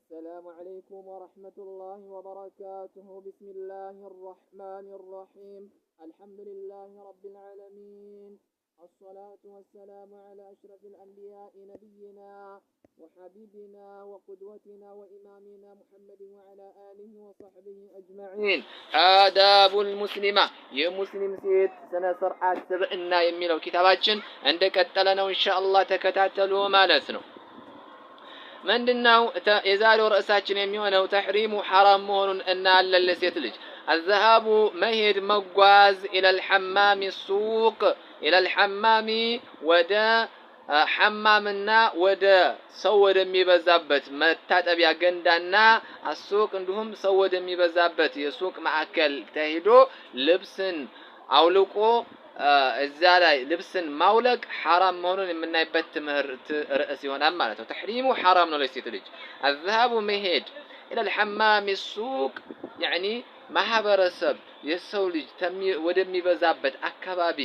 السلام عليكم ورحمة الله وبركاته. بسم الله الرحمن الرحيم. الحمد لله رب العالمين، الصلاة والسلام على أشرف الأنبياء نبينا وحبيبنا وقدوتنا وإمامنا محمد وعلى آله وصحبه أجمعين. آداب المسلمة يمسلم سيد سنة سرعات سبعنا يميلو كتاباتشن عندك التلنا إن شاء الله تكتاتلو مالتنا ምንድነው የዛሬው ርዕሳችን የሚሆነው ተሕሪሙ ሐራም መሆኑን እናያለን ለሴት ልጅ الذهاب መሄድ መጓዝ إلى الحمام السوق إلى الحمام ወደ ሐማምና ወደ ሰው ወደሚበዛበት መታጠቢያ ገንዳና አሱቅ እንዲሁም ሰው ወደሚበዛበት የሱቅ ማዕከል ተሄዶ ልብስን አውልቆ እዛ ላይ ልብስን ማውለቅ ሐራም መሆኑን የምናይበት ትምህርት ርዕስ ይሆናል ማለት ነው። ተሕሪሙ ሐራም ነው ለሴት ልጅ። الذهاب መሄድ إلى الحمام السوق يعني ማህበረሰብ የሰው ልጅ ወደሚበዛበት አካባቢ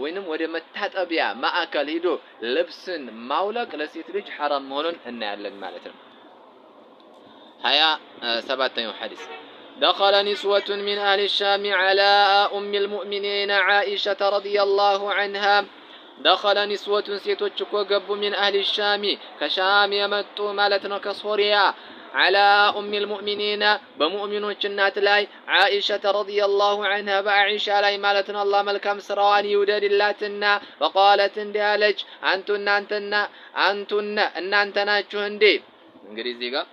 ወይንም ወደ መታጠቢያ ማዕከል ሄዶ ልብስን ማውለቅ ለሴት ልጅ ሐራም መሆኑን እናያለን ማለት ነው። 27ኛው ሐዲስ دخل نسوة من أهل الشام على أم المؤمنين عائشة رضي الله عنها. دخل نسوة سيتوچكو قبو من أهل الشام كشام يمتو مالتنا كصوريا على أم المؤمنين بمؤمنو جنات لاي عائشة رضي الله عنها بعائشة لاي مالتنا الله ملكم سروان يودد اللاتنا وقالت اندالج أنتنا جهندي انجريزي قا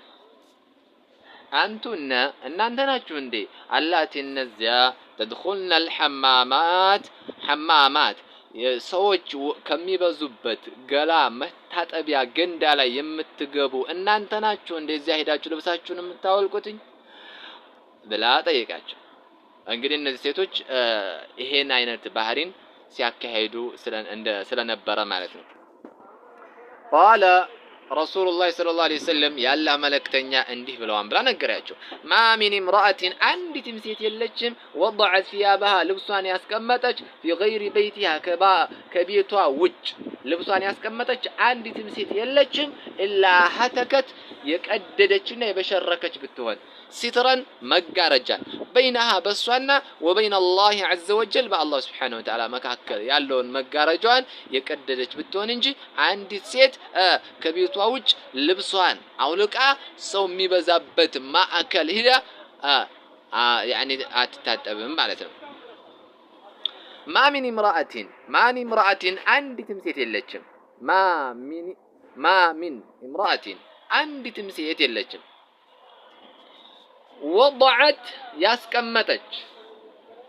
أنتن እናንተ ናችሁ እንዴ አላቲ እነዚያ ተድኹልና الحمامات حمامات ሰዎች ከሚበዙበት ገላ መታጠቢያ ገንዳ ላይ የምትገቡ እናንተ ናችሁ እንደዚያ ሄዳችሁ ልብሳችሁን የምታወልቁትኝ ብላ ጠየቃቸው። እንግዲህ እነዚህ ሴቶች ይሄን አይነት ባህሪን ሲያካሂዱ ስለነበረ ማለት ነው። قال رسول الله صلى الله عليه وسلم يالله ملكتنيا እንዲህ ብለዋን ብላ ነገራቸው። ما من امرأة አንዲትም ሴት የለችም وضعت ثيابها ልብሷን ያስቀመጠች في غير بيتها ከቤቷ ውጭ ልብሷን ያስቀመጠች አንዲትም ሴት የለችም إلا هتكت የቀደደችና የበሸረከች ብትሆን سترا መጋረጃን بينها በሷና وبين الله عز وجل بالله سبحانه وتعالى መካከል ያለውን መጋረጃን የቀደደች ብትሆን እንጂ አንዲት ሴት ከቤቷ ውጭ ልብሷን አውልቃ ሰው የሚበዛበት ማዕከል ሄዳ يعني አትታጠብም ማለት ነው። ما من امرأة አንዲትም ሴት የለችም ما من امرأة አንዲትም ሴት የለችም وضعت ያስቀመጠች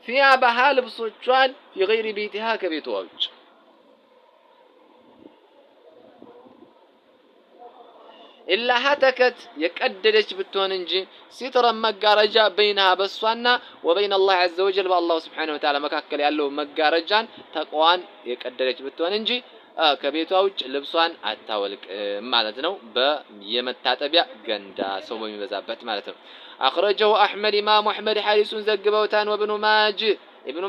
ثيابها ልብሶቿን في غير بيتها ከቤቷ ውጭ إلا هتكت يقددች ብትሆን እንጂ ستر መጋረጃ بينها በሷና وبين الله عز وجل بالله سبحانه وتعالى መካከል ያለው መጋረጃን ተቋዋን የቀደደች ብትሆን እንጂ ከቤቷ ውጭ ልብሷን አታወልቅ ማለት ነው። በየመታጠቢያ ገንዳ ሰው በሚበዛበት ማለት ነው። أخرجه أحمد إمام أحمد حديث زغبوتان وابن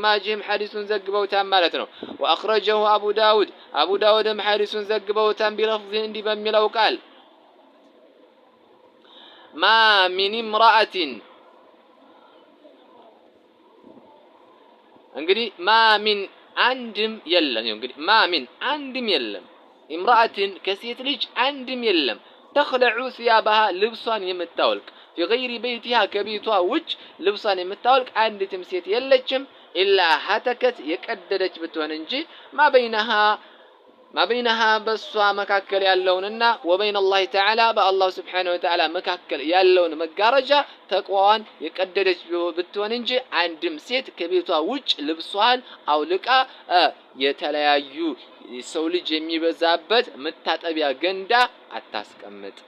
ماجه حديث زغبوتان ማለት ነው። وأخرجه أبو داود حديث زغبوتان بلفظ እንዲህ በሚለው ቃል ما من امرأة እንግዲህ ما من አንድም የለም እንግዲህ ما من አንድም የለም امرأة ከሴት ልጅ አንድም የለም تخلع ثيابها ልብሷን የምታወልቅ في غير بيتها ከቤቷ ውጭ ልብሷን የምታወልቅ አንዲትም ሴት የለችም إلا هتكت የቀደደች ብትሆን እንጂ ما بينها በሷ መካከል ያለውንና وبين الله تعالى بالله سبحانه وتعالى መካከል ያለውን መጋረጃ ተቋዋን የቀደደች ብትሆን እንጂ አንድም ሴት ከቤቷ ውጭ ልብሷን አውልቃ የተለያዩ ሰው ልጅ የሚበዛበት መታጠቢያ ገንዳ አታስቀምጥ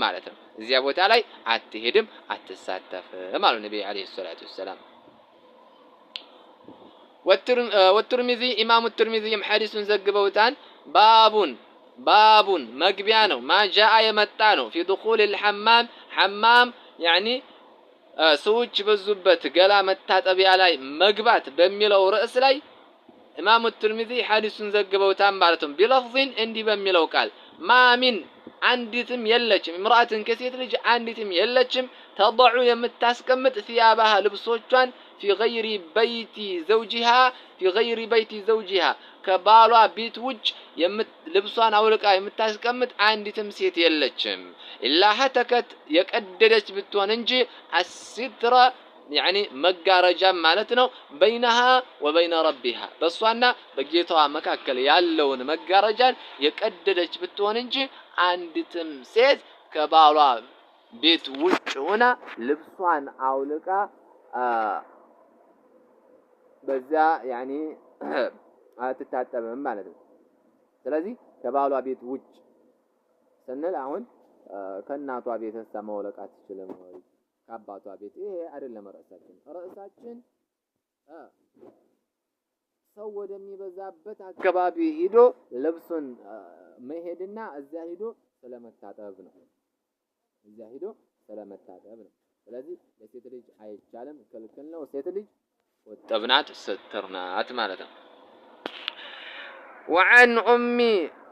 ማለት ነው። እዚያ ቦታ ላይ አትሄድም አትሳተፍም ማለት ነብዩ አለይሂ ሰላቱ ወሰለም። والترمذي إمام الترمذي حديث زغبوتان بابون مغبيا ነው ማጃአ የመጣ ነው في دخول الحمام حمام يعني ሰዎች በዙበት ገላ መታጠቢያ ላይ መግባት በሚለው ርዕስ ላይ ኢማሙ الترمذي حديثን ዘግበውታል ማለት ነው። بلفظ እንዲህ በሚለው ቃል ማሚን አንዲትም የለችም امرأة ከሴት ልጅ አንዲትም የለችም ተضع የምታስቀምጥ ثيابها ልብሶቿን في غير بيت زوجها في غير بيت زوجها ከባሏ ቤት ውጭ ልብሷን አውልቃ የምታስቀምጥ አንዲትም ሴት የለችም إلا هتكت የቀደደች ብትሆን እንጂ الستر يعني መጋረጃ ማለት ነው بينها وبين ربها በሷና በጌታዋ መካከል ያለውን መጋረጃን የቀደደች ብትሆን እንጂ አንዲትም ሴት ከባሏ ቤት ውጭ ሆና ልብሷን አውልቃ በዛ يعني አትታጠብም ማለት ነው ስለዚህ ከባሏ ቤት ውጭ ስንል አሁን ከእናቷ ቤት ማውለቅ አትችልም ወይ ከአባቷ ቤት ይሄ አይደለም ርዕሳችን ሰው ወደሚበዛበት አካባቢ ሄዶ ልብሱን መሄድና እዛ ሄዶ ስለመታጠብ ነው ስለዚህ ለሴት ልጅ አይቻልም ክልክል ነው ሴት ልጅ ወጥብናት ስትርናት ማለት ነው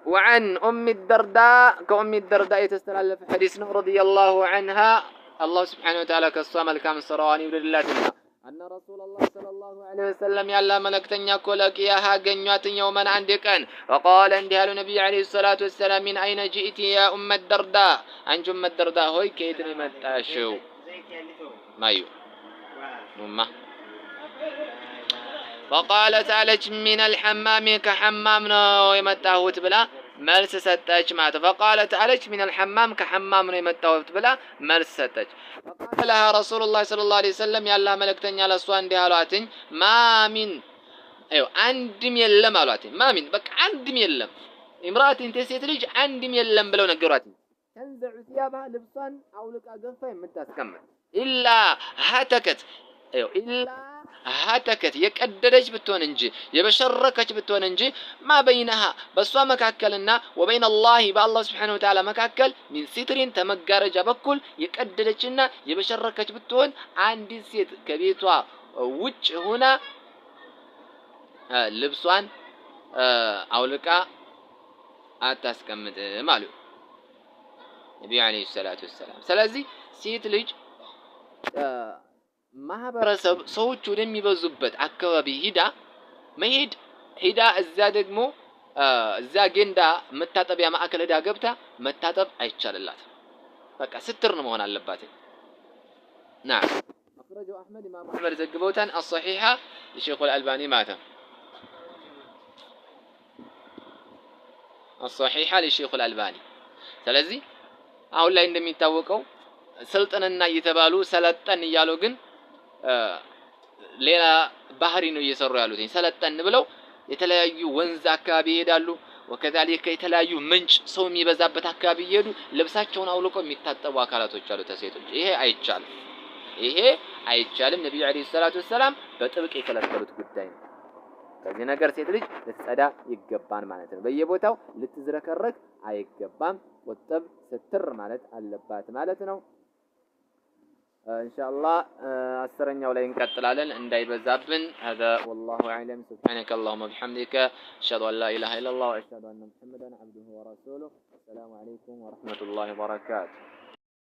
وعن أم الدرداء كأم الدرداء يتستلف حديث رضي الله عنها الله سبحانه وتعالى كالصام الكامل الصرواني ولله أن رسول الله صلى الله عليه وسلم يعلم ملكتنيا كلك ياها جنيات يوما عندك وقال عندها النبي عليه الصلاة والسلام من أين جئت يا أم الدرداء عن أم الدرداء هوي كيدني متاشو مايو أمه فقالت عليك من الحمام كحمام نو يمتاهوت بلا መልስ ሰጠች ማለት فقالت عليك من الحمام كحمام ነው የመጣሁት ብላ መልስ ሰጠች فقال لها رسول الله صلى الله عليه وسلم ያላ መልእክተኛ ለሷ እንዲህ አሏትኝ ማሚን አንድም የለም አሏትኝ ማሚን በቃ አንድም የለም امرأة ሴት ልጅ አንድም የለም ብለው ነገሯትኝ ተንዘዑ ثيابها ልብሷን አውልቃ ገፋ የምታስቀምጥ ኢላ ሀተከት هاتكت يقددج بتون انجي يبشركج بتون انجي ما بينها بس مكاكلنا وبين الله بالله سبحانه وتعالى مكاكل من سترين تمغارج بكل يقددجنا يبشركج بتون عند سيت كبيتوا وجه هنا لبسوان اولقا አታስቀምጥ ማሉ ነብዩ አለይሂ ሰላቱ ወሰለም ስለዚህ ሴት ልጅ ማህበረሰብ ሰዎች ወደሚበዙበት አካባቢ ሂዳ እዛ ደግሞ እዛ ገንዳ መታጠቢያ ማዕከል ሄዳ ገብታ መታጠብ አይቻልላትም በቃ ስትር ነው መሆን አለባት نعم اخرجه احمد امام احمد ዘግበውታን الصحيحه لشيخ الالباني ماته الصحيحه لشيخ الالباني ስለዚህ አሁን ላይ እንደሚታወቀው ስልጠናና እየተባሉ ሰለጠን እያሉ ግን ሌላ ባህሪ ነው እየሰሩ ያሉት ሰለጠን ብለው የተለያዩ ወንዝ አካባቢ ይሄዳሉ ወከዛሊከ የተለያዩ ምንጭ ሰው የሚበዛበት አካባቢ ይሄዱ ልብሳቸውን አውልቀው የሚታጠቡ አካላቶች አሉ ተሴቶች ይሄ አይቻልም ነብዩ አለይሂ ሰላቱ ወሰለም በጥብቅ የከለከሉት ጉዳይ ነው ከዚህ ነገር ሴት ልጅ ልትጸዳ ይገባን ማለት ነው በየቦታው ልትዝረከረክ አይገባም ወጥብ ስትር ማለት አለባት ማለት ነው إن شاء الله أسرنا ولا ينقطعلن እንዳይበዛብን هذا والله أعلم سبحانك اللهم وبحمدك أشهد أن لا إله إلا الله وأشهد أن محمدا عبده ورسوله السلام عليكم ورحمة الله وبركاته